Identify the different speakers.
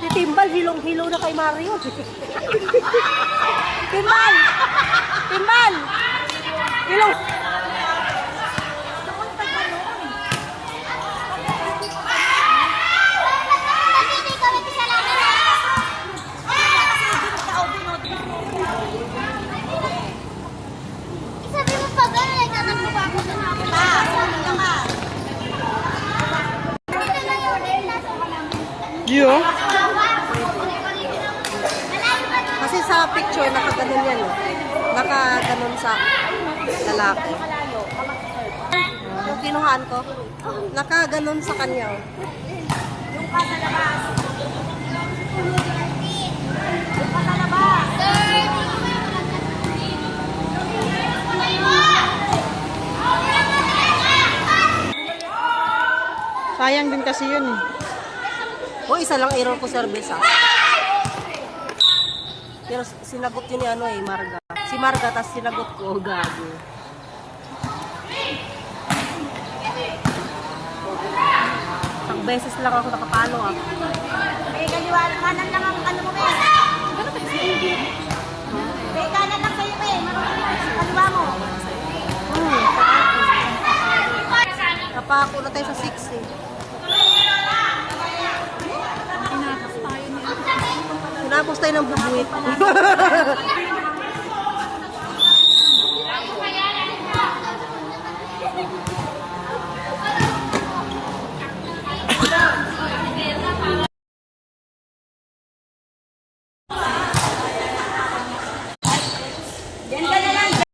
Speaker 1: Si Timbal, hilong-hilo na kay Mario. Timbal! Timbal! Hilong!
Speaker 2: Yo.
Speaker 1: Kasi sa picture, nakaganon yan. Nakaganon sa lalaki. Yung kinuhaan ko, nakaganon sa kanya.
Speaker 3: Yung pa sa labas. Yung pa sa labas.
Speaker 2: Sayang din kasi yun.
Speaker 1: O, isa lang error ko service Pero sinagot yun ni Marga. Si Marga, tas sinagot ko, gago. Isang beses lang ako nakapalo
Speaker 3: Eh, kaliwanag kanan lang ang ano mo, be. Eh, kanan lang sa'yo, be. Kaliwa mo.
Speaker 1: Napako na tayo sa 60. Tinapos tayo ng bubuit.